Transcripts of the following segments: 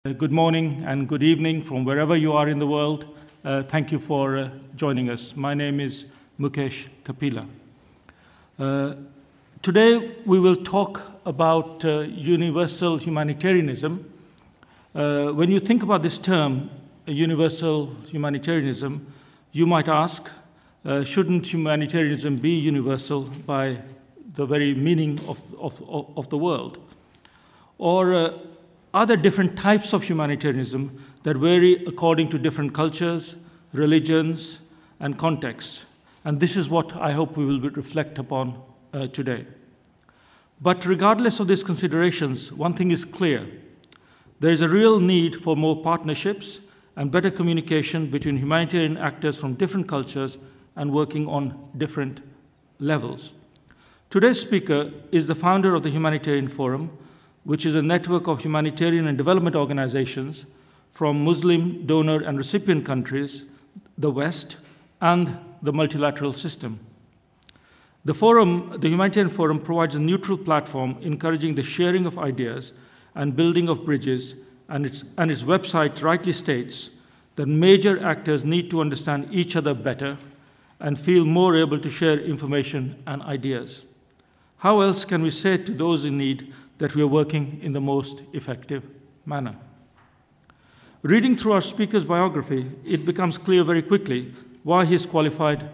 Good morning and good evening from wherever you are in the world. Thank you for joining us. My name is Mukesh Kapila. Today we will talk about universal humanitarianism. When you think about this term, universal humanitarianism, you might ask, shouldn't humanitarianism be universal by the very meaning of the world? Or are there different types of humanitarianism that vary according to different cultures, religions, and contexts? And this is what I hope we will reflect upon today. But regardless of these considerations, one thing is clear. There is a real need for more partnerships and better communication between humanitarian actors from different cultures and working on different levels. Today's speaker is the founder of the Humanitarian Forum, which is a network of humanitarian and development organizations from Muslim, donor, and recipient countries, the West, and the multilateral system. The Humanitarian Forum, provides a neutral platform encouraging the sharing of ideas and building of bridges, and its website rightly states that major actors need to understand each other better and feel more able to share information and ideas. How else can we say to those in need that we are working in the most effective manner? Reading through our speaker's biography, it becomes clear very quickly why he is qualified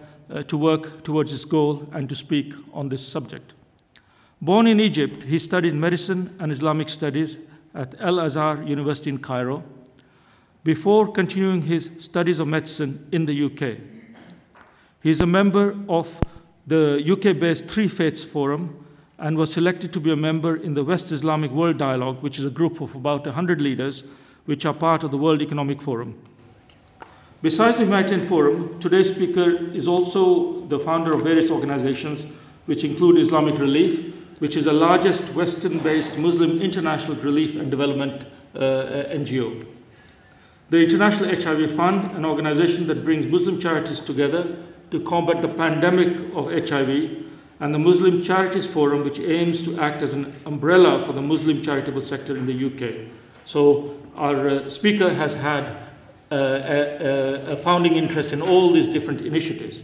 to work towards his goal and to speak on this subject. Born in Egypt, he studied medicine and Islamic studies at Al-Azhar University in Cairo before continuing his studies of medicine in the UK. He is a member of the UK-based Three Faiths Forum and was selected to be a member in the West Islamic World Dialogue, which is a group of about 100 leaders which are part of the World Economic Forum. Besides the Humanitarian Forum, today's speaker is also the founder of various organizations which include Islamic Relief, which is the largest Western-based Muslim international relief and development NGO. The International HIV Fund, an organization that brings Muslim charities together to combat the pandemic of HIV, and the Muslim Charities Forum, which aims to act as an umbrella for the Muslim charitable sector in the UK. So our speaker has had a founding interest in all these different initiatives.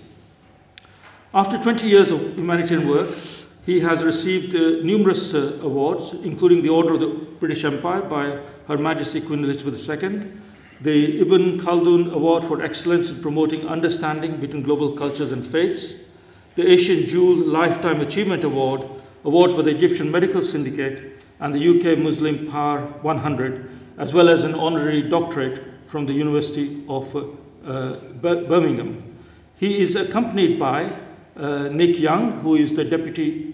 After 20 years of humanitarian work, he has received numerous awards, including the Order of the British Empire by Her Majesty Queen Elizabeth II, the Ibn Khaldun Award for Excellence in Promoting Understanding between Global Cultures and Faiths, the Asian Jewel Lifetime Achievement Award, awards by the Egyptian Medical Syndicate, and the UK Muslim Power 100, as well as an honorary doctorate from the University of Birmingham. He is accompanied by Nick Young, who is the Deputy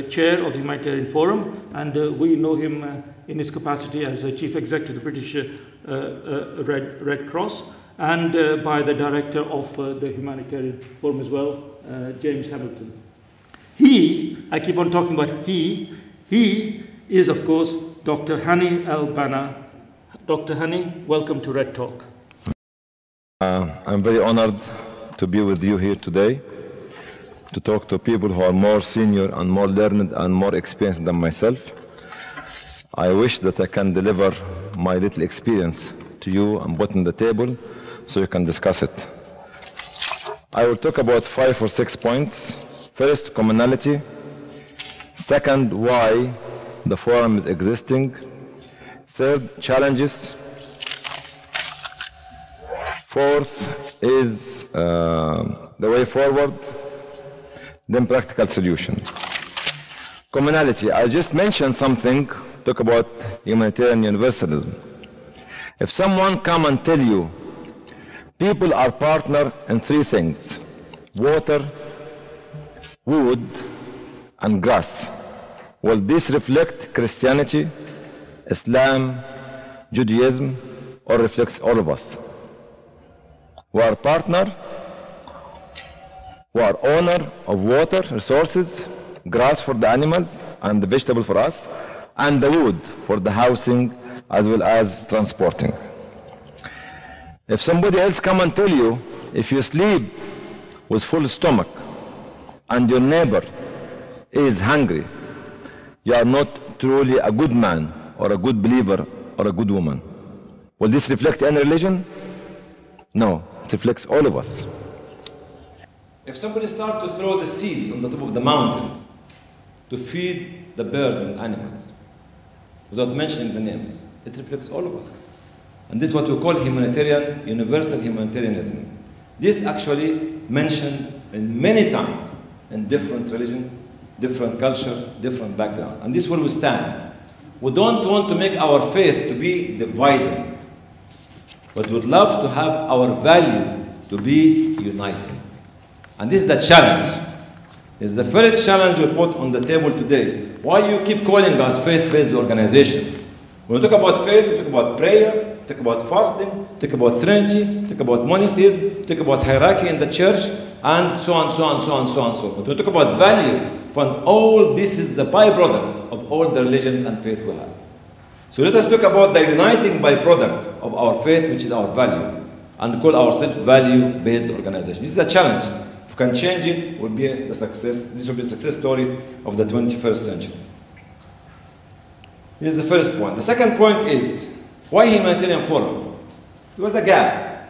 Chair of the Humanitarian Forum, and we know him in his capacity as Chief Executive of the British Red Cross, and by the Director of the Humanitarian Forum as well, James Hamilton. I keep on talking about he is, of course, Dr. Hani Al-Banna. Dr. Hani, welcome to Red Talk. I'm very honored to be with you here today, to talk to people who are more senior and more learned and more experienced than myself. I wish that I can deliver my little experience to you and put on the table so you can discuss it. I will talk about 5 or 6 points. First, commonality. Second, why the forum is existing. Third, challenges. Fourth is the way forward. Then practical solution. Commonality. I just mentioned something, talk about humanitarian universalism. If someone come and tell you people are partner in 3 things: water, wood, and grass, will this reflect Christianity, Islam, Judaism, or reflects all of us? We are partner, we are owner of water resources, grass for the animals and the vegetable for us, and the wood for the housing as well as transporting. If somebody else come and tell you, if you sleep with full stomach and your neighbor is hungry, you are not truly a good man or a good believer or a good woman. Will this reflect any religion? No, it reflects all of us. If somebody starts to throw the seeds on the top of the mountains to feed the birds and animals, without mentioning the names, it reflects all of us. And this is what we call humanitarian, universal humanitarianism. This actually mentioned in many times in different religions, different culture, different background. And this is where we stand. We don't want to make our faith to be divided, but would love to have our value to be united. And this is the challenge. This is the first challenge we put on the table today. Why you keep calling us faith-based organization? When we talk about faith, we talk about prayer, talk about fasting, talk about Trinity, talk about monotheism, talk about hierarchy in the church, and so on, so on, so on, so on, so on. But we talk about value, from all this is the byproducts of all the religions and faiths we have. So let us talk about the uniting byproduct of our faith, which is our value, and call ourselves value-based organization. This is a challenge. If we can change it, it will be the success. This will be a success story of the 21st century. This is the first point. The second point is, why Humanitarian Forum? There was a gap,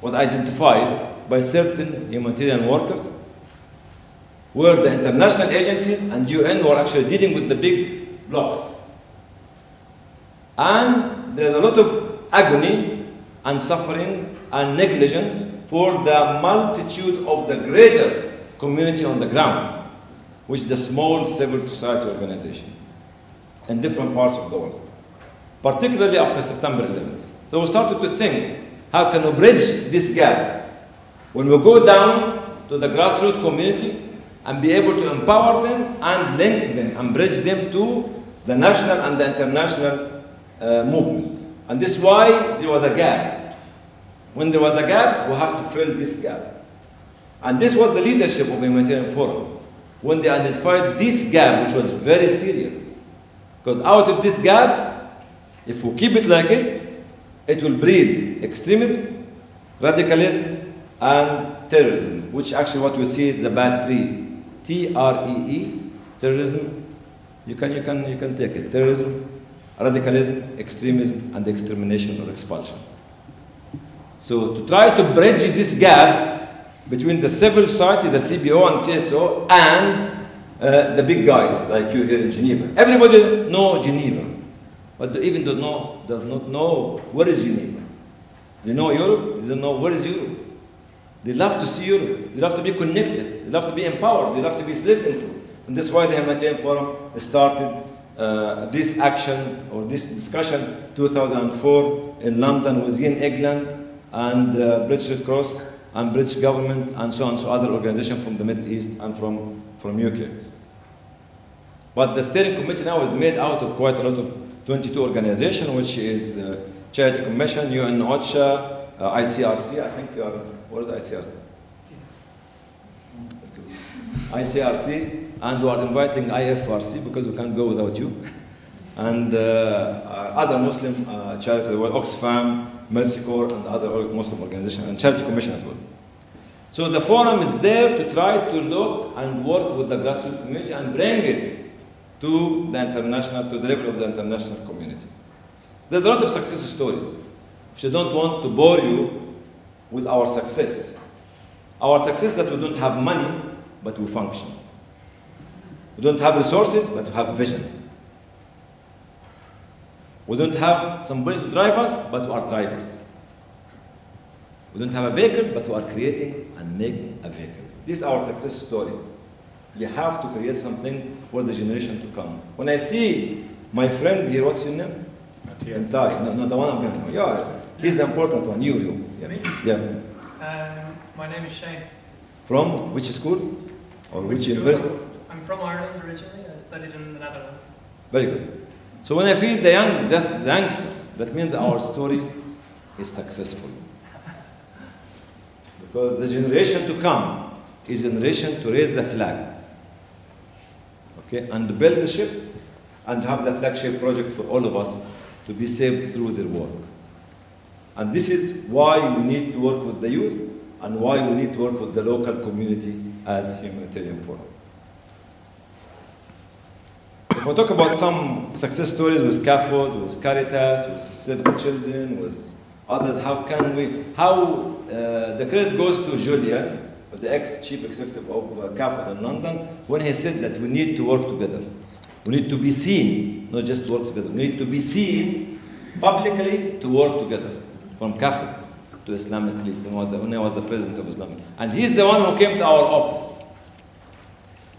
was identified by certain humanitarian workers, where the international agencies and UN were actually dealing with the big blocks. And there's a lot of agony and suffering and negligence for the multitude of the greater community on the ground, which is a small civil society organization in different parts of the world, particularly after September 11th. So we started to think, how can we bridge this gap when we go down to the grassroots community and be able to empower them and link them and bridge them to the national and the international movement. And this is why there was a gap. When there was a gap, we have to fill this gap. And this was the leadership of the Humanitarian Forum, when they identified this gap, which was very serious. Because out of this gap, if we keep it like it, it will breed extremism, radicalism, and terrorism, which actually what we see is the bad tree. T-R-E-E, terrorism, you can take it. Terrorism, radicalism, extremism, and extermination or expulsion. So to try to bridge this gap between the civil society, the CBO and CSO, and the big guys like you here in Geneva. Everybody knows Geneva, but they even does not know where is Geneva. They know Europe, they don't know where is Europe. They love to see Europe, they love to be connected, they love to be empowered, they love to be listened to. And that's why the Humanitarian Forum started this action or this discussion 2004 in London with Ian England and British Red Cross and British government and so on, so other organizations from the Middle East and from UK. But the steering committee now is made out of quite a lot of 22 organizations, which is Charity Commission, UN OCHA, ICRC, I think you are, what is ICRC? ICRC, and we are inviting IFRC because we can't go without you. And other Muslim charities as well, Oxfam, Mercy Corps, and other Muslim organizations, and Charity Commission as well. So the forum is there to try to look and work with the grassroots community and bring it to the international, to the level of the international community. There's a lot of success stories, which I don't want to bore you with our success. Our success is that we don't have money, but we function. We don't have resources, but we have vision. We don't have somebody to drive us, but we are drivers. We don't have a vehicle, but we are creating and making a vehicle. This is our success story. You have to create something for the generation to come. When I see my friend here, what's your name? Matthias. No, the one I'm going to. Yeah, he's the important one. You. Yeah. Me? Yeah. My name is Shane. From which school? Or which school? university? I'm from Ireland originally. I studied in the Netherlands. Very good. So when I feed the youngsters, that means our story is successful. Because the generation to come is a generation to raise the flag. Okay, and build the ship and have the flagship project for all of us to be saved through their work. And this is why we need to work with the youth and why we need to work with the local community as Humanitarian Forum. If If I talk about some success stories with Scaffold, with Caritas, with Save the Children, with others, the credit goes to Julian, the ex-chief executive of Scaffold in London, when he said that we need to work together. We need to be seen, not just work together. We need to be seen publicly to work together, from Scaffold to Islamic Relief, when I was the president of Islam. And he's the one who came to our office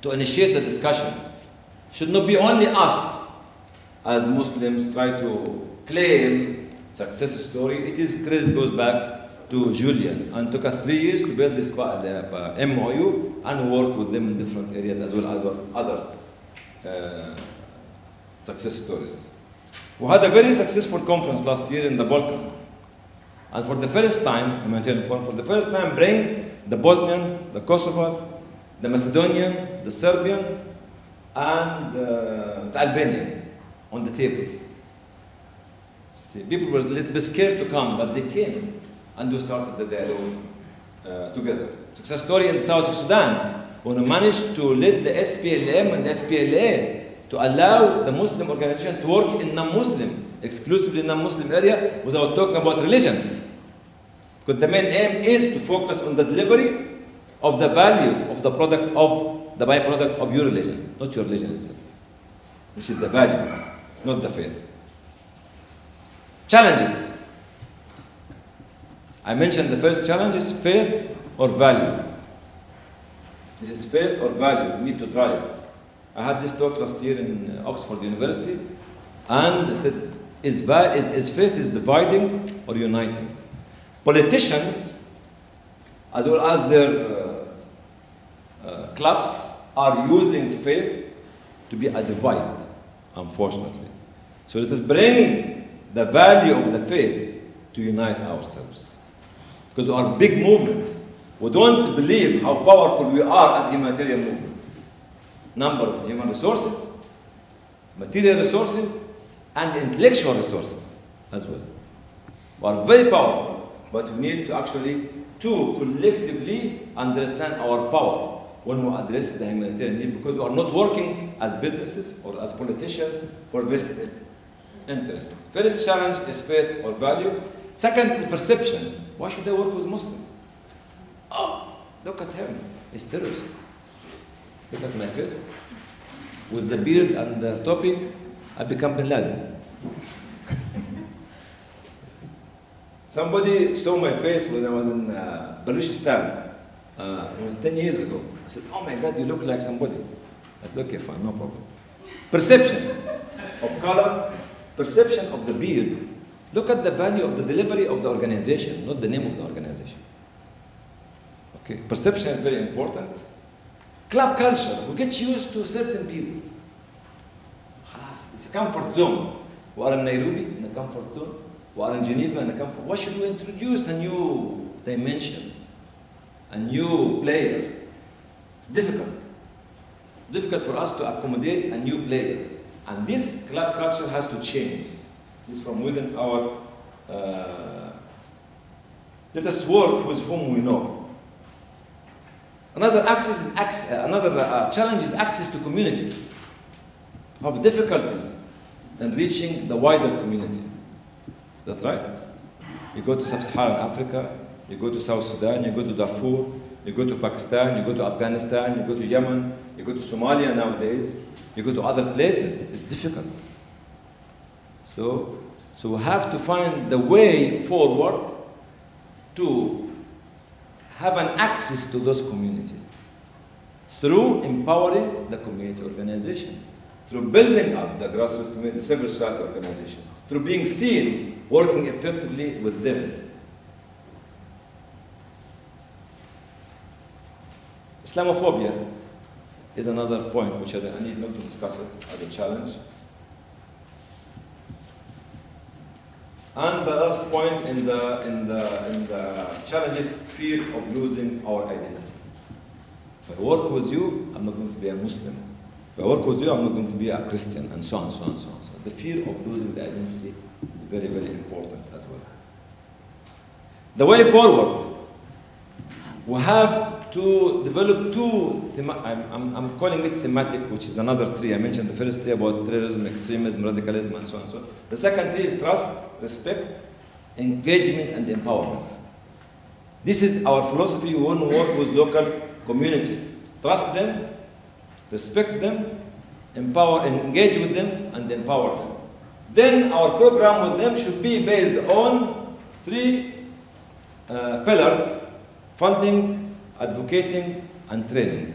to initiate the discussion. Should not be only us as Muslims try to claim success story. It is credit goes back to Julian, and took us 3 years to build this MOU and work with them in different areas as well as others success stories. We had a very successful conference last year in the Balkan, and for the first time, Humanitarian Forum, for the first time, bring the Bosnian, the Kosovars, the Macedonian, the Serbian, and the Albanian on the table. See, people were a little bit scared to come, but they came, and we started the dialogue together. Success story in the south of Sudan, when we managed to lead the SPLM and the SPLA to allow the Muslim organization to work in non-Muslim, exclusively non-Muslim area, without talking about religion. Because the main aim is to focus on the delivery of the value of the product of the byproduct of your religion, not your religion itself, which is the value, not the faith. Challenges. I mentioned the first challenge is faith or value. This is faith or value, we need to drive. I had this talk last year in Oxford University, and I said, is faith is dividing or uniting? Politicians, as well as their clubs, are using faith to be a divide, unfortunately. So let us bring the value of the faith to unite ourselves. Because we are a big movement. We don't believe how powerful we are as a humanitarian movement. Number of human resources, material resources, and intellectual resources as well. We are very powerful, but we need to actually collectively understand our power when we address the humanitarian need, because we are not working as businesses or as politicians for vested interest. First challenge is faith or value. Second is perception. Why should I work with Muslim? Oh, look at him, he's terrorist. Look at my face. With the beard and the topi, I become Bin Laden. Somebody saw my face when I was in Balochistan 10 years ago. I said, oh my God, you look like somebody. I said, okay, fine, no problem. Perception of color, perception of the beard. Look at the value of the delivery of the organization, not the name of the organization. Okay, perception is very important. Club culture, we get used to certain people. It's a comfort zone. We are in Nairobi, in a comfort zone. We are in Geneva, in a comfort zone. Why should we introduce a new dimension, a new player? It's difficult. It's difficult for us to accommodate a new player. And this club culture has to change. It's from within our... let us work with whom we know. Another challenge is access to community. We have difficulties in reaching the wider community. That's right. You go to Sub-Saharan Africa, you go to South Sudan, you go to Darfur, you go to Pakistan, you go to Afghanistan, you go to Yemen, you go to Somalia nowadays, you go to other places. It's difficult. So we have to find the way forward to have an access to those communities through empowering the community organization, through building up the grassroots community, civil society organization, through being seen, working effectively with them. Islamophobia is another point which I need not to discuss it as a challenge. And the last point in the challenge is fear of losing our identity. If I work with you, I'm not going to be a Muslim. If I work with you, I'm not going to be a Christian, and so on, so on, so on. So the fear of losing the identity is very, very important as well. The way forward, we have to develop I'm calling it thematic, which is another tree. I mentioned the first tree about terrorism, extremism, radicalism, and so on and so on. The second tree is trust, respect, engagement, and empowerment. This is our philosophy when we work with local community. Trust them, respect them, empower and engage with them, and empower them. Then our program with them should be based on three pillars: funding, advocating, and training.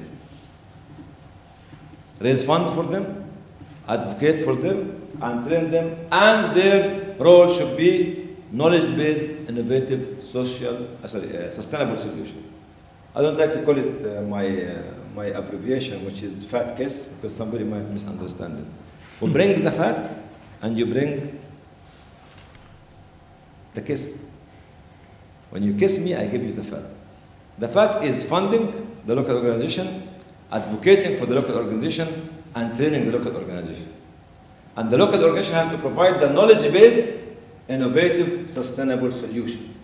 Raise fund for them, advocate for them, and train them, and their role should be knowledge-based, innovative, sustainable solution. I don't like to call it my abbreviation, which is FAT case, because somebody might misunderstand it. We bring the fat, and you bring the kiss. When you kiss me, I give you the fat. The fat is funding the local organization, advocating for the local organization, and training the local organization. And the local organization has to provide the knowledge-based, innovative, sustainable solution.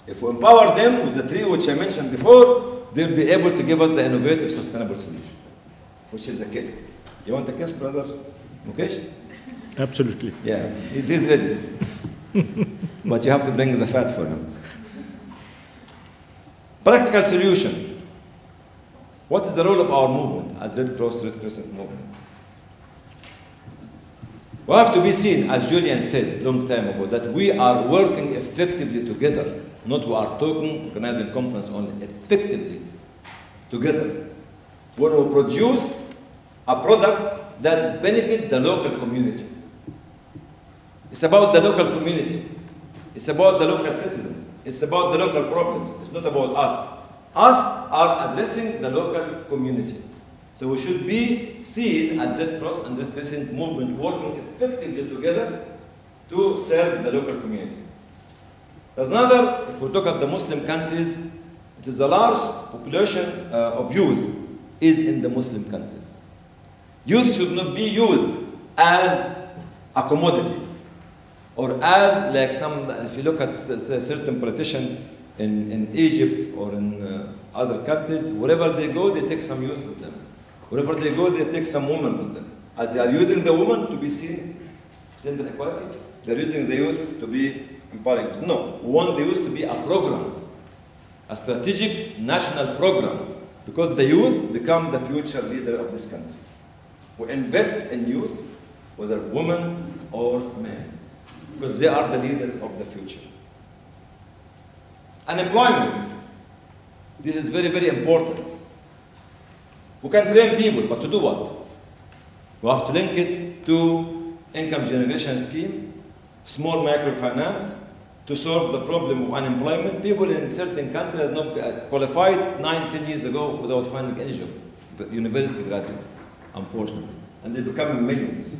If we empower them with the three which I mentioned before, they'll be able to give us the innovative, sustainable solution, which is the kiss. You want a kiss, brother Mukesh? Absolutely. Yeah, he's ready. But you have to bring the fat for him. Practical solution. What is the role of our movement as Red Cross, Red Crescent movement? We have to be seen, as Julian said a long time ago, that we are working effectively together. Not we are talking, organizing conference only, effectively together. When we produce a product that benefits the local community. It's about the local community. It's about the local citizens. It's about the local problems. It's not about us. Us are addressing the local community. So we should be seen as Red Cross and Red Crescent movement working effectively together to serve the local community. There's another, if we look at the Muslim countries, it is a large population of youth is in the Muslim countries. Youth should not be used as a commodity or as like some, if you look at certain politicians in Egypt or in other countries, wherever they go, they take some youth with them. Wherever they go, they take some women with them. As they are using the woman to be seen, gender equality, they're using the youth to be empowering. No, we want the youth to be a program, a strategic national program, because the youth become the future leader of this country. We invest in youth, whether women or men, because they are the leaders of the future. Unemployment. This is very, very important. We can train people, but to do what? We have to link it to income generation scheme, small microfinance, to solve the problem of unemployment. People in certain countries have not qualified 9-10 years ago without finding any job, university graduate, unfortunately, and they become millions.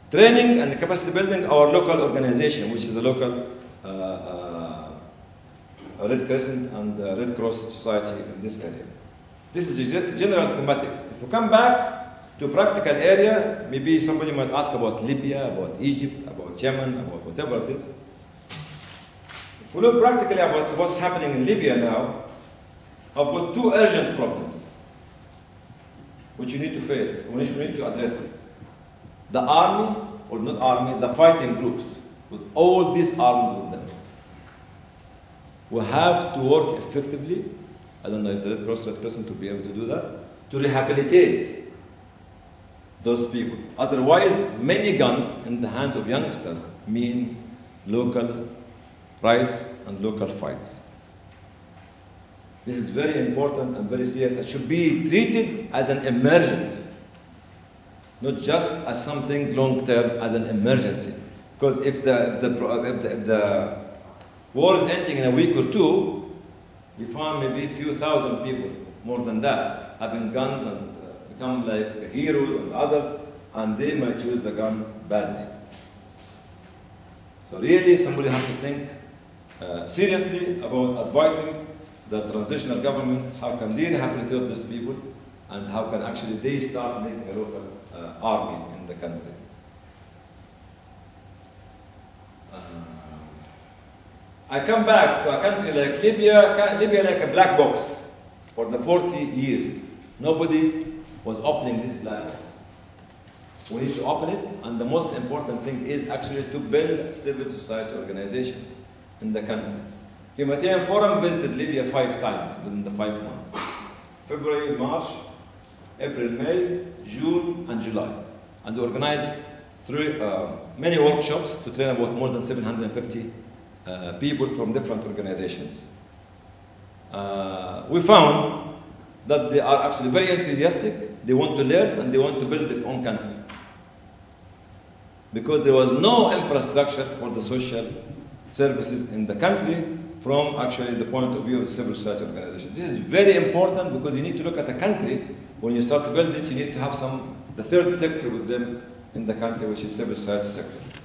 Training and capacity building our local organization, which is a local Red Crescent and Red Cross society in this area. This is a general thematic. If we come back to a practical area, maybe somebody might ask about Libya, about Egypt, about Yemen, about whatever it is. If we look practically about what's happening in Libya now, I've got two urgent problems which you need to face, which we need to address. The army, or not army, the fighting groups, with all these arms with them. We have to work effectively. I don't know if the Red Cross, Red Crescent will be able to do that, to rehabilitate those people. Otherwise, many guns in the hands of youngsters mean local riots and local fights. This is very important and very serious. It should be treated as an emergency, not just as something long-term, as an emergency. Because if the war is ending in a week or two, you find maybe a few thousand people, more than that, having guns and become like heroes and others, and they might use the gun badly. So really, somebody has to think seriously about advising the transitional government, how can they rehabilitate these people, and how can actually they start making a local army in the country. I come back to a country like Libya, Libya like a black box for the 40 years. Nobody was opening this black box. We need to open it, and the most important thing is actually to build civil society organizations in the country. Humanitarian Forum visited Libya 5 times within the 5 months. February, March, April, May, June, and July. And we organized many workshops to train about more than 750 people from different organizations. We found that they are actually very enthusiastic, they want to learn, and they want to build their own country. Because there was no infrastructure for the social services in the country from actually the point of view of civil society organization. This is very important because you need to look at a country, when you start to build it, you need to have the third sector with them in the country, which is civil society sector.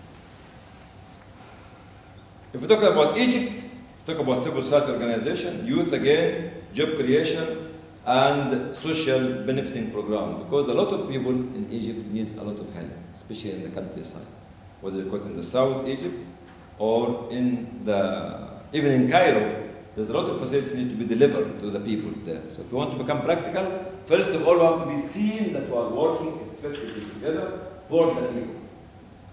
If we talk about Egypt, talk about civil society organization, youth again, job creation, and social benefiting program, because a lot of people in Egypt needs a lot of help, especially in the countryside, whether you go in the South Egypt or even in Cairo. There's a lot of facilities need to be delivered to the people there. So if you want to become practical, first of all, we have to be seen that we are working effectively together for the people.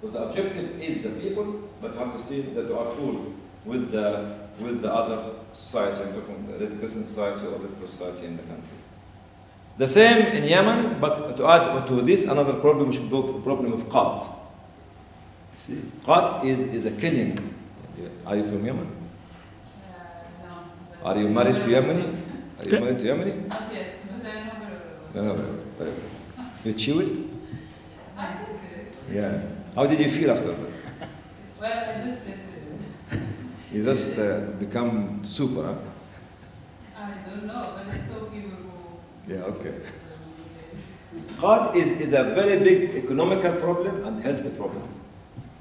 So the objective is the people, but you have to see that you are full with the other society. I'm talking the Red Crescent Society or Red Cross Society in the country. The same in Yemen, but to add to this, another problem, which is the problem of qat. See, qat is a killing. Are you from Yemen? No. Are you married to Yemeni? Are you married to Yemeni? Not yet, but I know No. You chew it? I tasted it. Yeah. How did you feel after that? Well, I just tasted it. You just become super, huh? I don't know, but I saw people who... Yeah, okay. Qat is a very big economical problem and health problem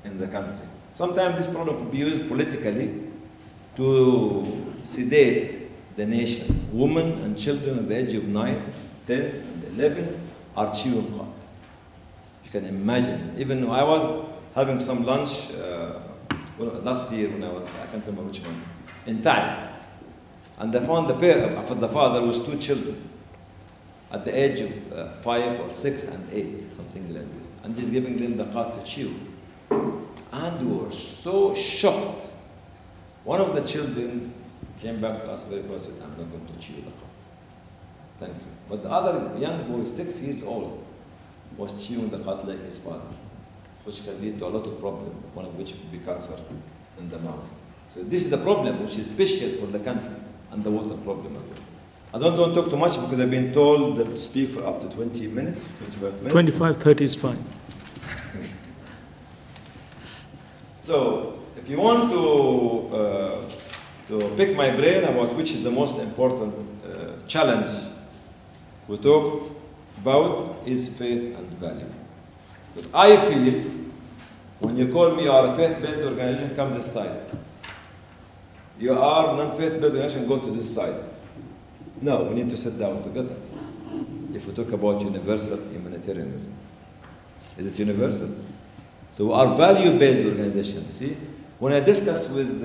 in the country. Sometimes this problem could be used politically to sedate the nation. Women and children at the age of 9, 10, and 11 are chewing qat. You can imagine. Even I was having some lunch last year when I can't remember which one, in Taiz. And I found the father with 2 children at the age of 5 or 6 and 8, something like this. And he's giving them the qat to chew. And we were so shocked. One of the children came back to us very close and said, I'm not going to chew the qat. Thank you. But the other young boy, 6 years old, was chewing the qat like his father, which can lead to a lot of problems, one of which could be cancer in the mouth. So this is a problem which is special for the country, and the water problem as well. I don't want to talk too much because I've been told that to speak for up to 20 minutes, 25 minutes. 25, 30 is fine. So, if you want to pick my brain about which is the most important challenge we talked about is faith and value. Because I feel, when you call me, you are a faith-based organization, come this side. You are non-faith-based organization, go to this side. No, we need to sit down together. If we talk about universal humanitarianism, is it universal? So we are value-based organization. See, when I discussed with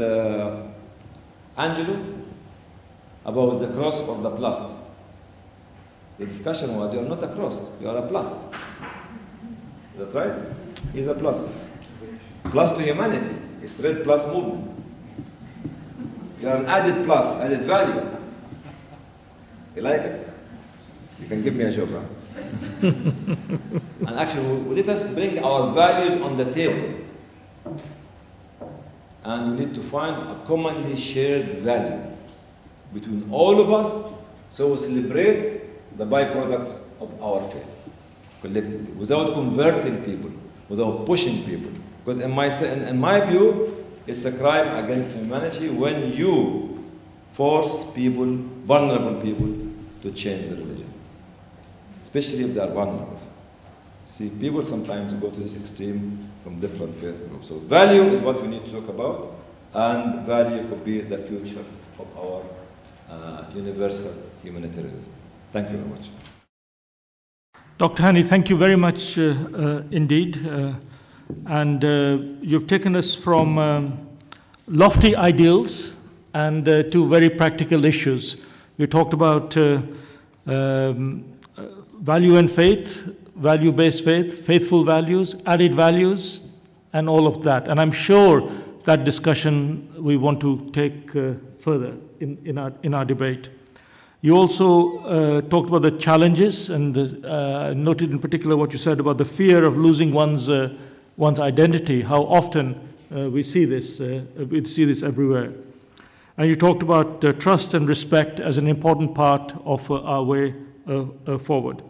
Angelo about the cross or the plus, the discussion was, you are not a cross, you are a plus. Is that right? He's a plus. Plus to humanity. It's Red Plus movement. You are an added plus, added value. You like it? You can give me a job, huh? And actually, let us bring our values on the table. And we need to find a commonly shared value between all of us, so we celebrate the byproducts of our faith collectively, without converting people, without pushing people. Because in my view, it's a crime against humanity when you force people, vulnerable people, to change the religion, especially if they are vulnerable. See, people sometimes go to this extreme from different faith groups. So value is what we need to talk about, and value could be the future of our universal humanitarianism. Thank you very much. Dr. Hani, thank you very much indeed. And you've taken us from lofty ideals and to very practical issues. You talked about value and faith, value-based faith, faithful values, added values, and all of that. And I'm sure that discussion we want to take further in our debate. You also talked about the challenges and noted in particular what you said about the fear of losing one's identity, how often we see this everywhere. And you talked about trust and respect as an important part of our way forward.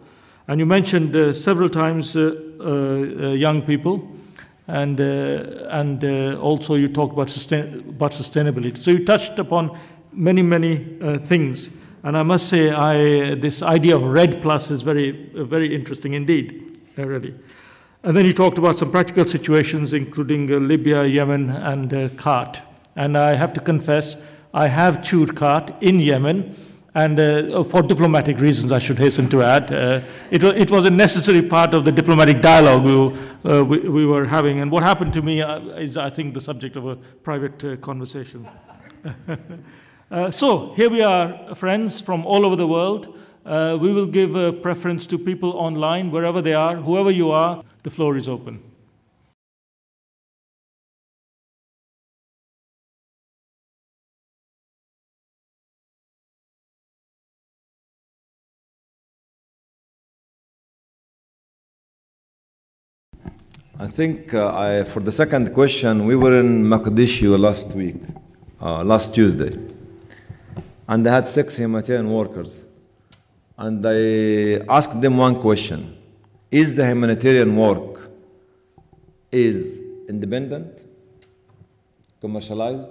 And you mentioned several times young people, and also you talked about sustainability. So you touched upon many things. And I must say, this idea of RED Plus is very interesting indeed, really. And then you talked about some practical situations, including Libya, Yemen, and CART. And I have to confess, I have chewed CART in Yemen, and for diplomatic reasons, I should hasten to add. It was a necessary part of the diplomatic dialogue we were having. And what happened to me is, I think, the subject of a private conversation. So here we are, friends from all over the world. We will give a preference to people online, wherever they are, whoever you are. The floor is open. I think for the second question, we were in Mogadishu last Tuesday, and I had 6 humanitarian workers, and I asked them one question: is the humanitarian work is independent, commercialized,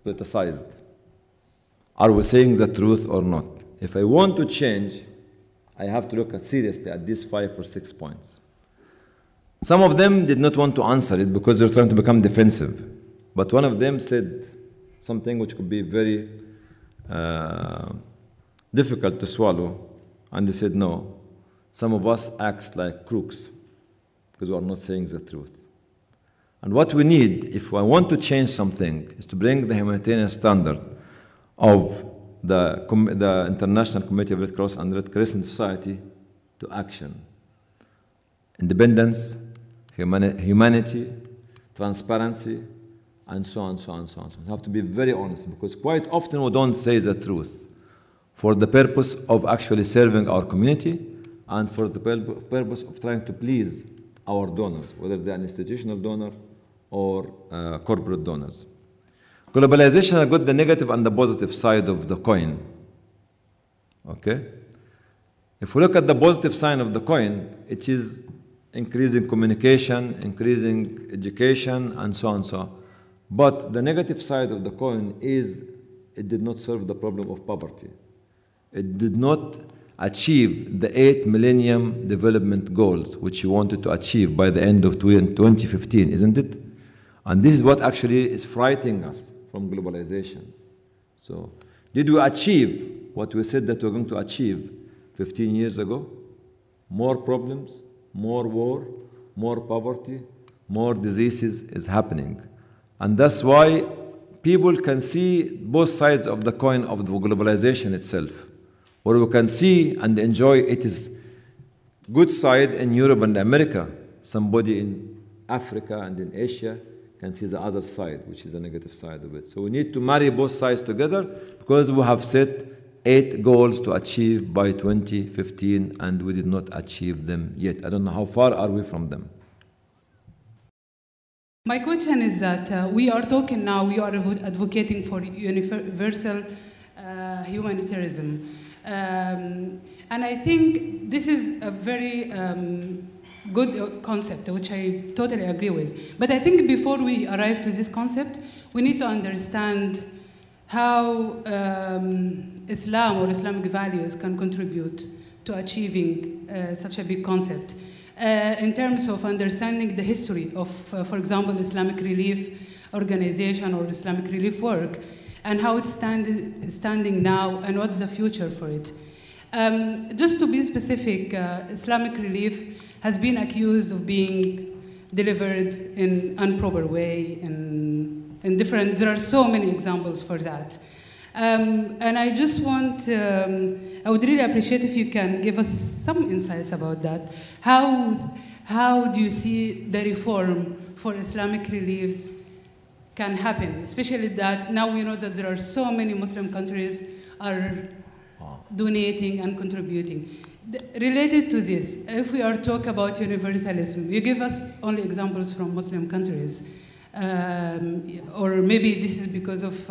politicized? Are we saying the truth or not? If I want to change, I have to look seriously at these 5 or 6 points. Some of them did not want to answer it because they're trying to become defensive. But one of them said something which could be very difficult to swallow. And they said, no, some of us act like crooks because we are not saying the truth. And what we need, if I want to change something, is to bring the humanitarian standard of the International Committee of Red Cross and Red Crescent Society to action. Independence, humanity, transparency, and so on, so on, so on. So you have to be very honest, because quite often we don't say the truth for the purpose of actually serving our community and for the purpose of trying to please our donors, whether they're an institutional donor or corporate donors. Globalization has got the negative and the positive side of the coin. Okay? If we look at the positive side of the coin, it is increasing communication, increasing education, and so on and so on. But the negative side of the coin is it did not solve the problem of poverty. It did not achieve the 8 Millennium Development Goals, which you wanted to achieve by the end of 2015, isn't it? And this is what actually is frightening us from globalization. So, did we achieve what we said that we're going to achieve 15 years ago? More problems, more war, more poverty, more diseases is happening. And that's why people can see both sides of the coin of the globalization itself. Or we can see and enjoy its good side in Europe and America. Somebody in Africa and in Asia can see the other side, which is the negative side of it. So we need to marry both sides together because we have set 8 goals to achieve by 2015 and we did not achieve them yet. I don't know how far are we from them. My question is that we are talking now, we are advocating for universal humanitarianism. And I think this is a very good concept, which I totally agree with. But I think before we arrive to this concept, we need to understand how Islam or Islamic values can contribute to achieving such a big concept. In terms of understanding the history of, for example, Islamic Relief Organization or Islamic Relief work, and how it's standing now, and what's the future for it. Just to be specific, Islamic Relief has been accused of being delivered in improper way in in different, there are so many examples for that. And I just want, I would really appreciate if you can give us some insights about that. How do you see the reform for Islamic reliefs can happen, especially that now we know that there are so many Muslim countries are donating and contributing. Related to this, if we are talking about universalism, you give us only examples from Muslim countries, or maybe this is because of,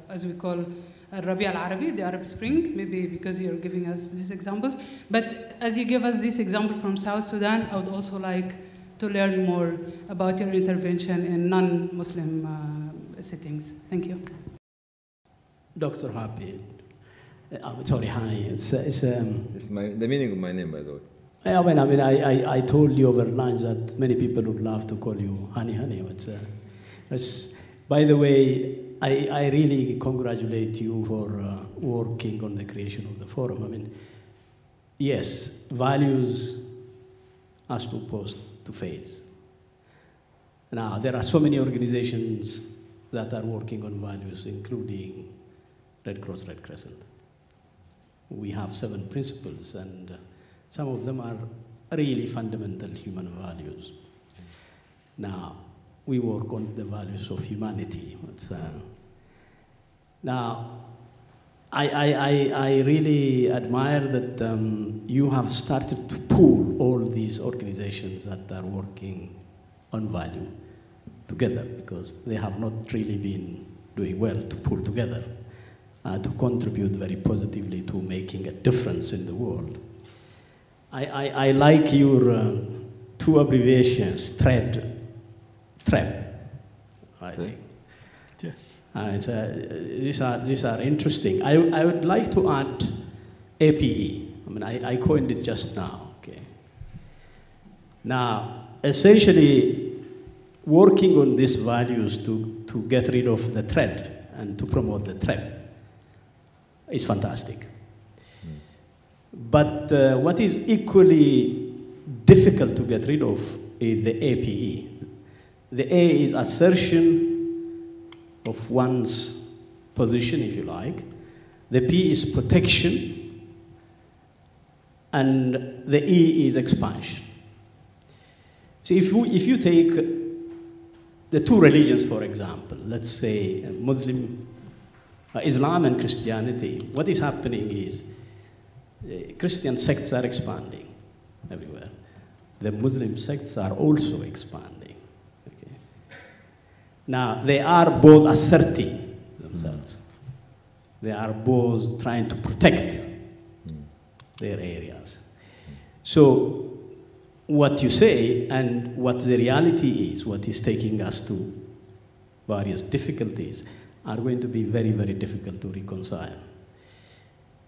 as we call Rabi al-Arabi, the Arab Spring, maybe because you're giving us these examples. But as you give us this example from South Sudan, I would also like to learn more about your intervention in non-Muslim settings. Thank you. Dr. Happy. Sorry, hi. It's the meaning of my name, by the way. I told you over lunch that many people would love to call you Honey. By the way, I really congratulate you for working on the creation of the forum. I mean, yes, values has to post to face. Now, there are so many organizations that are working on values, including Red Cross, Red Crescent. We have 7 principles, and some of them are really fundamental human values. Now, we work on the values of humanity. Now, I really admire that you have started to pool all these organizations that are working on value together, because they have not really been doing well to pull together, to contribute very positively to making a difference in the world. I like your 2 abbreviations, TREP, I think. Yes. These are interesting. I would like to add APE. I mean, I coined it just now. Okay. Now, essentially, working on these values to get rid of the threat and to promote the threat is fantastic. But what is equally difficult to get rid of is the APE. The A is assertion of one's position, if you like. The P is protection. And the E is expansion. So if you take the 2 religions, for example, let's say Muslim, Islam and Christianity, what is happening is Christian sects are expanding everywhere. The Muslim sects are also expanding. Okay. Now, they are both asserting themselves. They are both trying to protect their areas. So, what you say and what the reality is, what is taking us to various difficulties, are going to be very, very difficult to reconcile.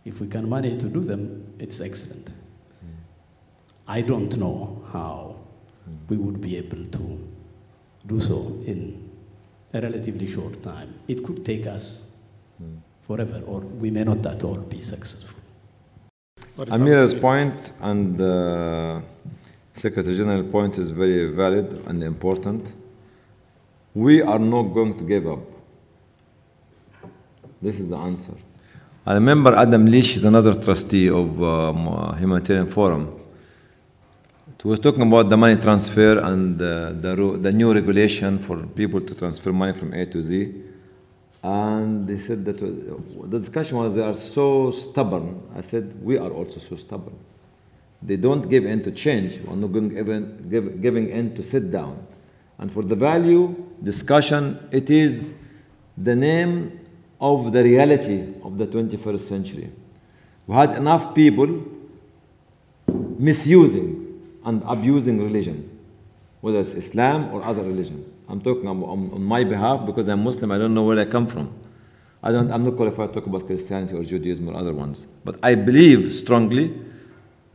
If we can manage to do them, it's excellent. I don't know how we would be able to do so in a relatively short time. It could take us forever, or we may not at all be successful. Amira's point and Secretary General's point is very valid and important. We are not going to give up. This is the answer. I remember Adam Leach is another trustee of Humanitarian Forum. We were talking about the money transfer and the new regulation for people to transfer money from A to Z. And they said that the discussion was they are so stubborn. I said, we are also so stubborn. They don't give in to change. We're not giving in to sit down. And for the value discussion, it is the name of the reality of the 21st century. We had enough people misusing and abusing religion, whether it's Islam or other religions. I'm talking on my behalf because I'm Muslim. I don't know where I come from. I'm not qualified to talk about Christianity or Judaism or other ones. But I believe strongly,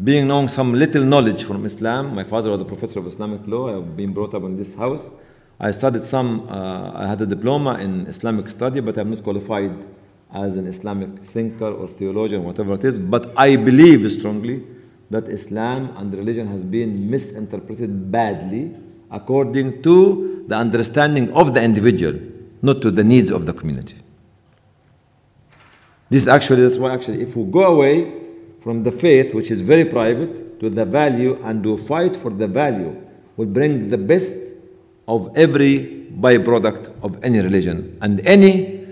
being knowing some little knowledge from Islam. My father was a professor of Islamic law. I've been brought up in this house. I studied I had a diploma in Islamic study, but I'm not qualified as an Islamic thinker or theologian, whatever it is. But I believe strongly that Islam and religion has been misinterpreted badly according to the understanding of the individual. not to the needs of the community. That's why actually if we go away from the faith, which is very private, to the value, and to fight for the value, will bring the best of every byproduct of any religion and any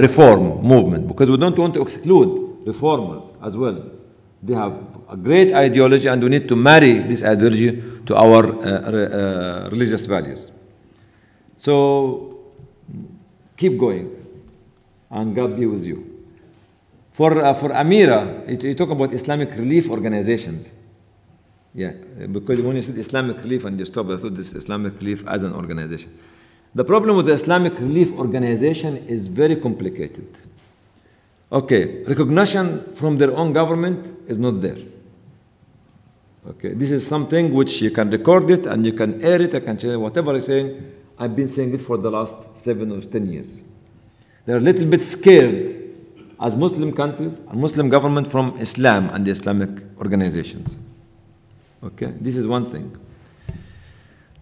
reform movement, because we don't want to exclude reformers as well. They have a great ideology, and we need to marry this ideology to our religious values. So keep going, and God be with you. For Amira, you talk about Islamic relief organizations. Yeah, because when you said Islamic relief and you stopped, I thought this Islamic relief as an organization. The problem with the Islamic relief organization is very complicated. Okay, recognition from their own government is not there. Okay, this is something which you can record it and you can air it, I can tell you whatever I'm saying. I've been saying it for the last 7 or 10 years. They're a little bit scared as Muslim countries and Muslim government from Islam and the Islamic organizations. Okay, this is one thing.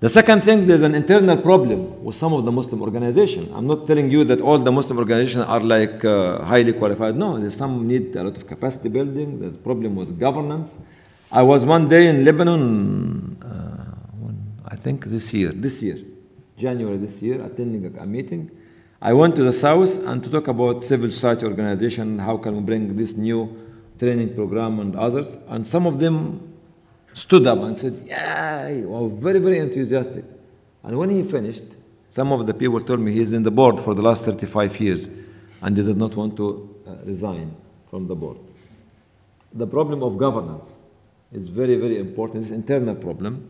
The second thing, there's an internal problem with some of the Muslim organizations. I'm not telling you that all the Muslim organizations are like highly qualified. No, there's some need a lot of capacity building. There's a problem with governance. I was one day in Lebanon, I think this year, January this year, attending a meeting. I went to the south and to talk about civil society organization, how can we bring this new training program and others. And some of them stood up and said, yeah, he was very, very enthusiastic. And when he finished, some of the people told me he's in the board for the last 35 years and he does not want to resign from the board. The problem of governance is very, very important. It's an internal problem.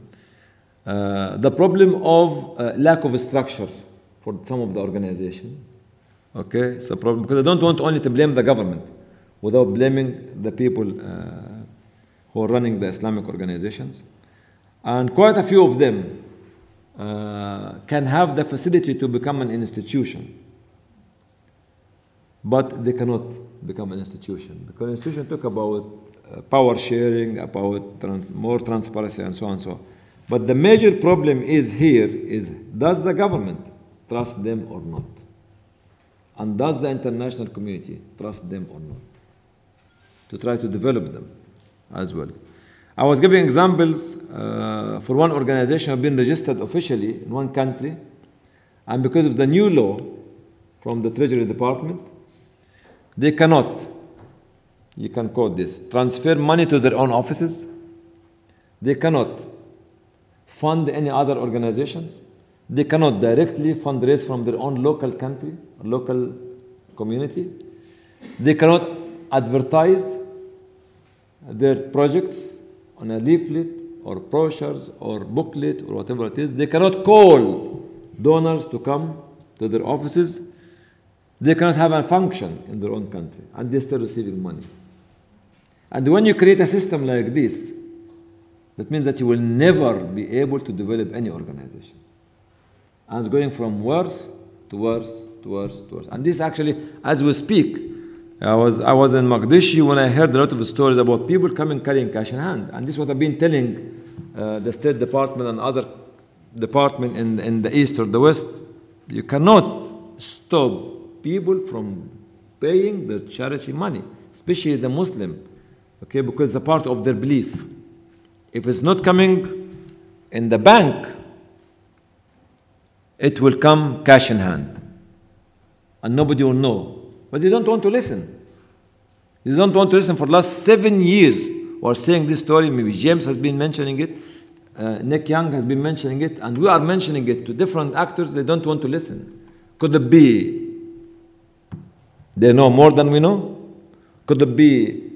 The problem of lack of structure for some of the organization. Okay, it's a problem because I don't want only to blame the government without blaming the people who are running the Islamic organizations. And quite a few of them can have the facility to become an institution, but they cannot become an institution. Because an institution talk about power sharing, about more transparency and so on and so on. But the major problem is here is, does the government trust them or not? And does the international community trust them or not? To try to develop them as well. I was giving examples for one organization have been registered officially in one country, and because of the new law from the Treasury Department, they cannot, you can quote this, transfer money to their own offices. They cannot fund any other organizations. They cannot directly fundraise from their own local country, local community. They cannot advertise their projects on a leaflet or brochures or booklet or whatever it is. They cannot call donors to come to their offices. They cannot have a function in their own country, and they're still receiving money. And when you create a system like this, that means that you will never be able to develop any organization. And it's going from worse to worse to worse to worse. And this actually, as we speak, I was in Mogadishu when I heard a lot of stories about people coming carrying cash in hand. And this is what I've been telling the State Department and other departments in the East or the West. You cannot stop people from paying their charity money, especially the Muslim, okay, because it's a part of their belief. If it's not coming in the bank, it will come cash in hand. And nobody will know. But they don't want to listen. They don't want to listen. For the last 7 years, we're saying this story. Maybe James has been mentioning it. Nick Young has been mentioning it. And we are mentioning it to different actors. They don't want to listen. Could it be they know more than we know? Could it be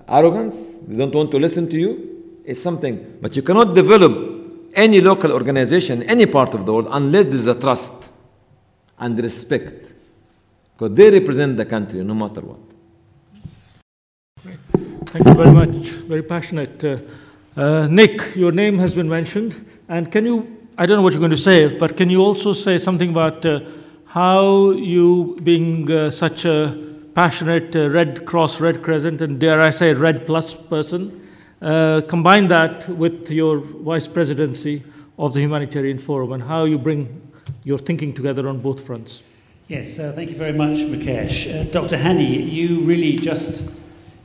arrogance? They don't want to listen to you? It's something. But you cannot develop any local organization, any part of the world, unless there's a trust and respect. Because they represent the country no matter what. Thank you very much. Very passionate. Nick, your name has been mentioned. And can you, I don't know what you're going to say, but can you also say something about how you, being such a passionate Red Cross, Red Crescent, and dare I say Red Plus person, combine that with your vice presidency of the Humanitarian Forum and how you bring your thinking together on both fronts. Yes, thank you very much, Mukesh. Dr. Hani, you really just,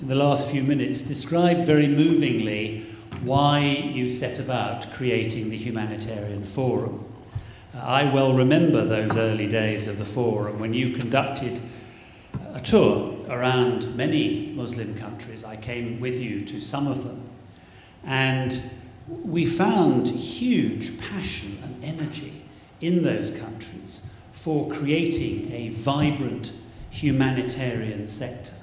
in the last few minutes, described very movingly why you set about creating the Humanitarian Forum. I well remember those early days of the Forum when you conducted a tour around many Muslim countries. I came with you to some of them. And we found huge passion and energy in those countries for creating a vibrant humanitarian sector.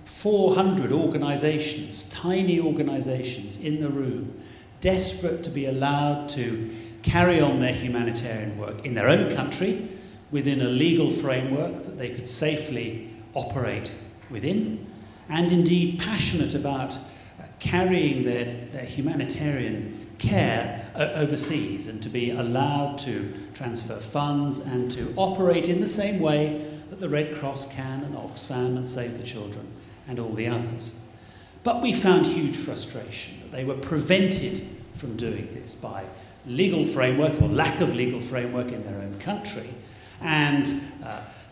400 organizations, tiny organizations in the room, desperate to be allowed to carry on their humanitarian work in their own country, within a legal framework that they could safely operate within, and indeed passionate about carrying their humanitarian care overseas and to be allowed to transfer funds and to operate in the same way that the Red Cross can and Oxfam and Save the Children and all the others. But we found huge frustration that they were prevented from doing this by legal framework or lack of legal framework in their own country and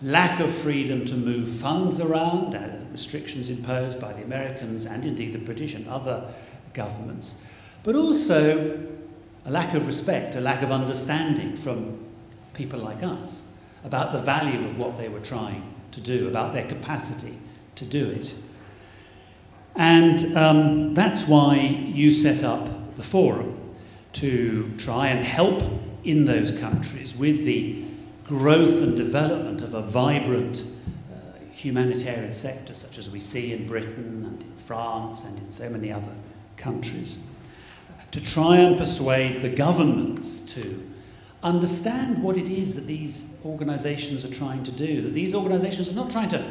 lack of freedom to move funds around, restrictions imposed by the Americans and indeed the British and other governments, but also a lack of respect, a lack of understanding from people like us about the value of what they were trying to do, about their capacity to do it. And that's why you set up the forum, to try and help in those countries with the growth and development of a vibrant humanitarian sector, such as we see in Britain and in France and in so many other countries, to try and persuade the governments to understand what it is that these organisations are trying to do, that these organisations are not trying to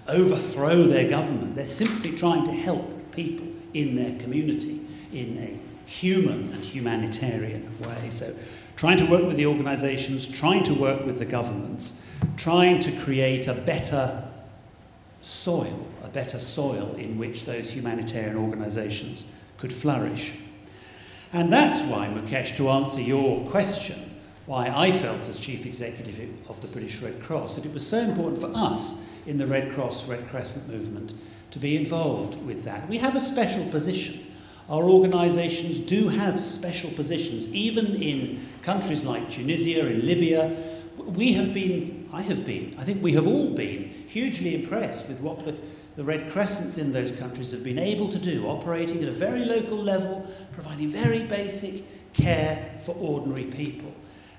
overthrow their government, they're simply trying to help people in their community in a human and humanitarian way. So trying to work with the organisations, trying to work with the governments, trying to create a better soil in which those humanitarian organisations could flourish. And that's why, Mukesh, to answer your question, why I felt as Chief Executive of the British Red Cross that it was so important for us in the Red Cross, Red Crescent movement to be involved with that. We have a special position. Our organisations do have special positions, even in countries like Tunisia, in Libya. I think we have all been hugely impressed with what the Red Crescents in those countries have been able to do, operating at a very local level, providing very basic care for ordinary people.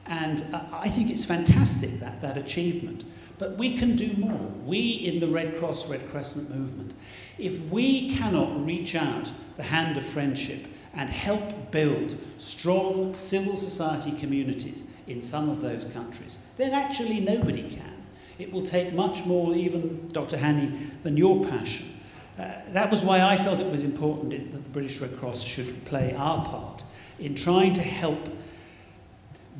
And I think it's fantastic, that achievement. But we can do more. We in the Red Cross, Red Crescent movement, if we cannot reach out the hand of friendship and help build strong civil society communities in some of those countries, then actually nobody can. It will take much more, even, Dr. Hani, than your passion. That was why I felt it was important that the British Red Cross should play our part in trying to help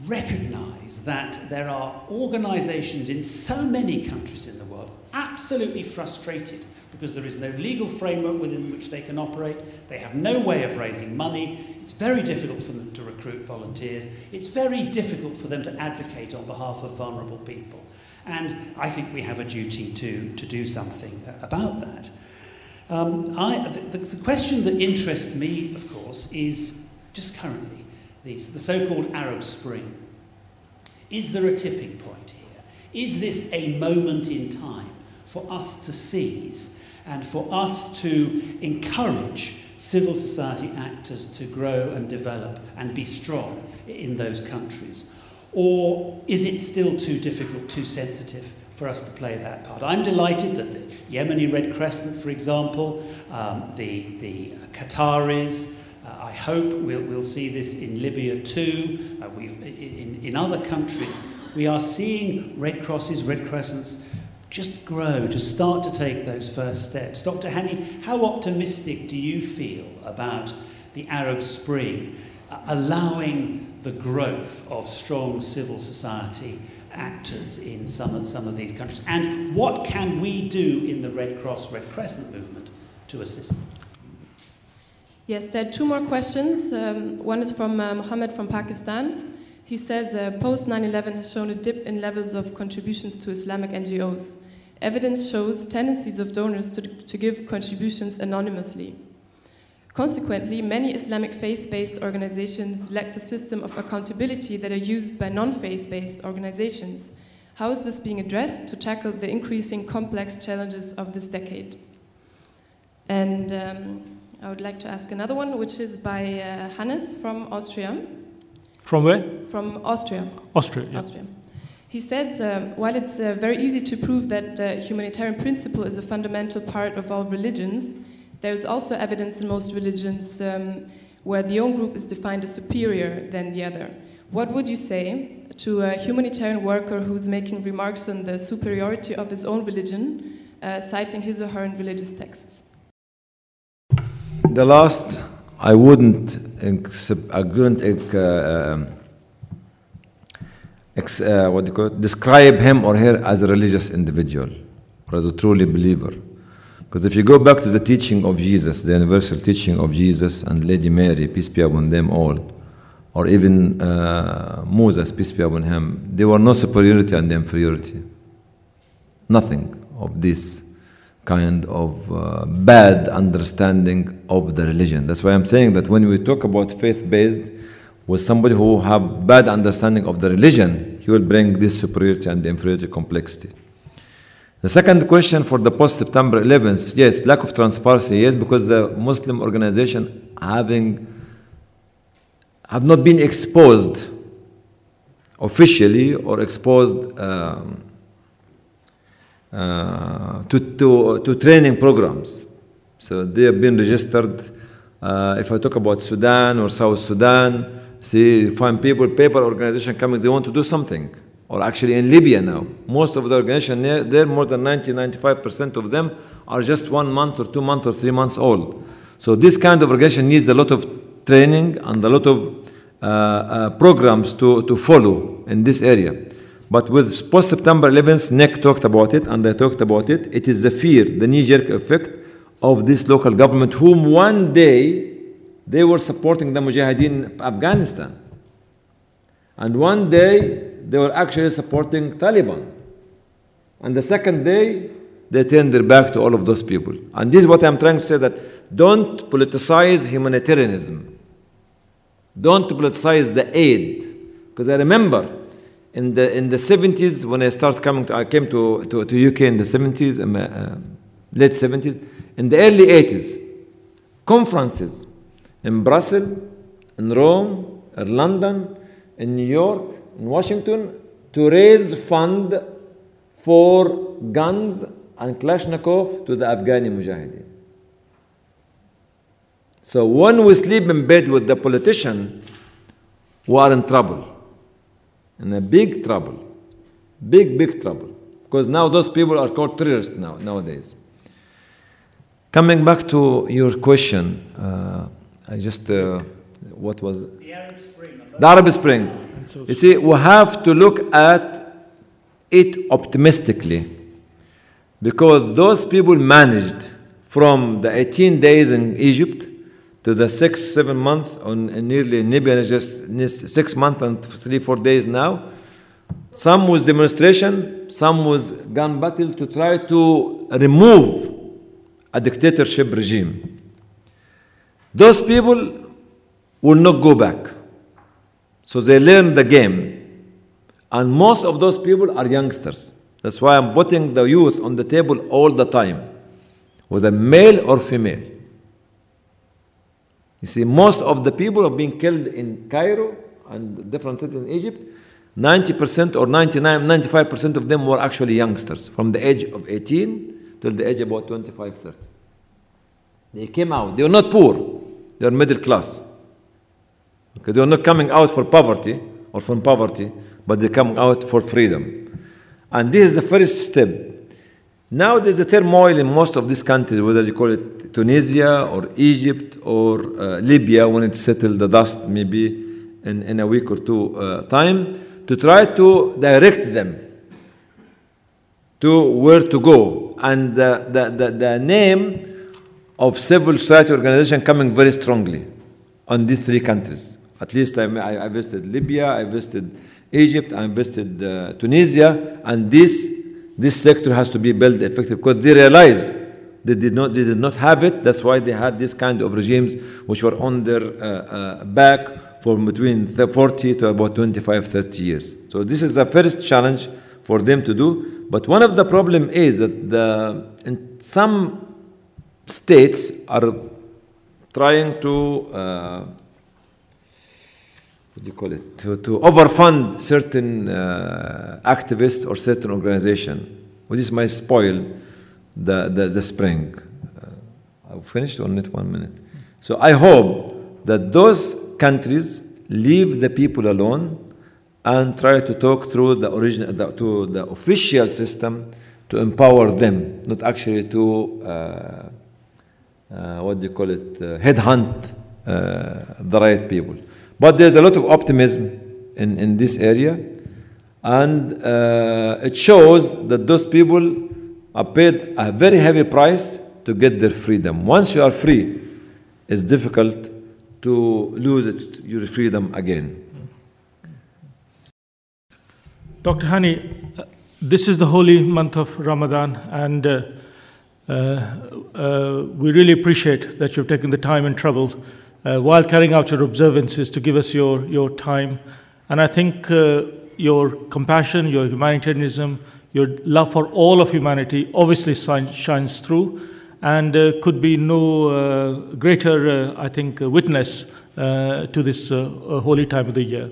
recognise that there are organisations in so many countries in the world absolutely frustrated because there is no legal framework within which they can operate. They have no way of raising money. It's very difficult for them to recruit volunteers. It's very difficult for them to advocate on behalf of vulnerable people. And I think we have a duty to do something about that. The question that interests me, of course, is just currently the so-called Arab Spring. Is there a tipping point here? Is this a moment in time for us to seize and for us to encourage civil society actors to grow and develop and be strong in those countries? Or is it still too difficult, too sensitive for us to play that part? I'm delighted that the Yemeni Red Crescent, for example, the Qataris, I hope we'll see this in Libya too. In other countries, we are seeing Red Crosses, Red Crescents just grow, just start to take those first steps. Dr. Hani, how optimistic do you feel about the Arab Spring allowing the growth of strong civil society actors in some of these countries? And what can we do in the Red Cross, Red Crescent movement to assist them? Yes, there are two more questions. One is from Mohammed from Pakistan. He says post 9/11 has shown a dip in levels of contributions to Islamic NGOs. Evidence shows tendencies of donors to give contributions anonymously. Consequently, many Islamic faith-based organizations lack the system of accountability that are used by non-faith-based organizations. How is this being addressed to tackle the increasing complex challenges of this decade? And I would like to ask another one, which is by Hannes from Austria. From where? From Austria. Austria, yeah. Austria. He says, while it's very easy to prove that humanitarian principle is a fundamental part of all religions, there's also evidence in most religions where the own group is defined as superior than the other. What would you say to a humanitarian worker who's making remarks on the superiority of his own religion, citing his or her own religious texts? The last, I wouldn't describe him or her as a religious individual or as a truly believer. Because if you go back to the teaching of Jesus, the universal teaching of Jesus and Lady Mary, peace be upon them all, or even Moses, peace be upon him, there were no superiority and inferiority. Nothing of this kind of bad understanding of the religion. That's why I'm saying that when we talk about faith-based, with somebody who have bad understanding of the religion, he will bring this superiority and inferiority complexity. The second question for the post-September 11th, yes, lack of transparency, yes, because the Muslim organization have not been exposed officially or exposed to training programs. So they have been registered. If I talk about Sudan or South Sudan, see, you find paper organization coming, they want to do something. Or actually in Libya now, most of the organization there, more than 90-95% of them are just 1 month or 2 months or 3 months old. So this kind of organization needs a lot of training and a lot of programs to follow in this area. But with post-September 11th, NEC talked about it, and I talked about it. It is the fear, the knee-jerk effect of this local government, whom one day they were supporting the Mujahideen in Afghanistan. And one day they were actually supporting Taliban. And the second day, they turned their back to all of those people. And this is what I'm trying to say, that don't politicize humanitarianism. Don't politicize the aid. Because I remember in the 70s, when I came to UK in the 70s, late 70s, in the early 80s, conferences in Brussels, in Rome, in London, in New York, in Washington, to raise fund for guns and Kalashnikov to the Afghani Mujahideen. So when we sleep in bed with the politician, we are in trouble, in a big trouble, big trouble, because now those people are called terrorists nowadays. Coming back to your question, I just, what was it? The Arab Spring. The Arab Spring. You see, we have to look at it optimistically, because those people managed from the 18 days in Egypt to the 6-7 months nearly in Libya, just 6 months and 3-4 days now. Some was demonstration, some was gun battle to try to remove a dictatorship regime. Those people will not go back. So they learn the game. And most of those people are youngsters. That's why I'm putting the youth on the table all the time, whether male or female. You see, most of the people are being killed in Cairo and different cities in Egypt. 90% or 95% of them were actually youngsters from the age of 18 till the age about 25, 30. They came out. They were not poor. They were middle class. Okay, they were not coming out for poverty or from poverty, but they come out for freedom. And this is the first step. Now there's a turmoil in most of these countries, whether you call it Tunisia or Egypt or Libya, when it settled the dust maybe in a week or two time, to try to direct them to where to go. And the name of civil society organization coming very strongly on these three countries. At least I visited Libya, I visited Egypt, I visited Tunisia, and this sector has to be built effective because they realize they did not have it. That's why they had this kind of regimes which were on their back for between 40 to about 25, 30 years. So this is the first challenge for them to do. But one of the problem is that in some states are trying to what do you call it? To overfund certain activists or certain organization, which might spoil the spring. I've finished on it 1 minute. So I hope that those countries leave the people alone and try to talk through the official system to empower them, not actually to what do you call it? Headhunt the right people. But there's a lot of optimism in this area, and it shows that those people are paid a very heavy price to get their freedom. Once you are free, it's difficult to lose your freedom again. Dr. Hani, this is the holy month of Ramadan, and we really appreciate that you've taken the time and trouble while carrying out your observances to give us your time. And I think your compassion, your humanitarianism, your love for all of humanity obviously shines through, and could be no greater, I think, witness to this holy time of the year.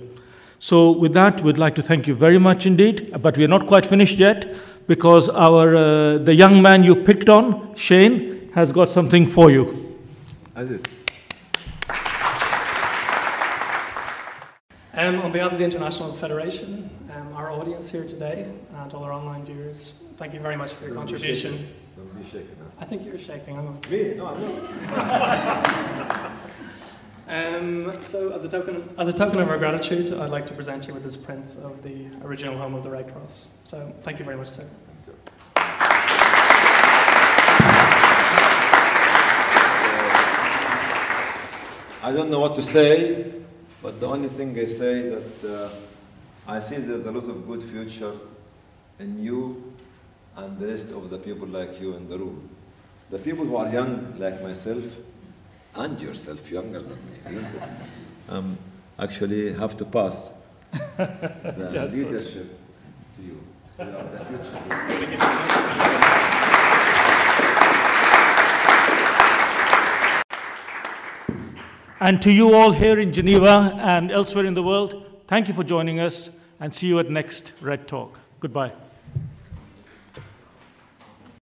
So with that, we'd like to thank you very much indeed, but we are not quite finished yet, because the young man you picked on, Shane, has got something for you. As it. On behalf of the International Federation, our audience here today, and all our online viewers, thank you very much for your contribution. Don't be shaken. I think you're shaking, I'm not. Me? No, I'm not. So as a token of our gratitude, I'd like to present you with this print of the original home of the Red Cross. So thank you very much, sir. I don't know what to say, but the only thing I say that I see there's a lot of good future in you and the rest of the people like you in the room. The people who are young like myself, and yourself, younger than me, isn't it? Actually have to pass the Yes, leadership to you. So you are the future. And to you all here in Geneva and elsewhere in the world, thank you for joining us, and see you at next Red Talk. Goodbye.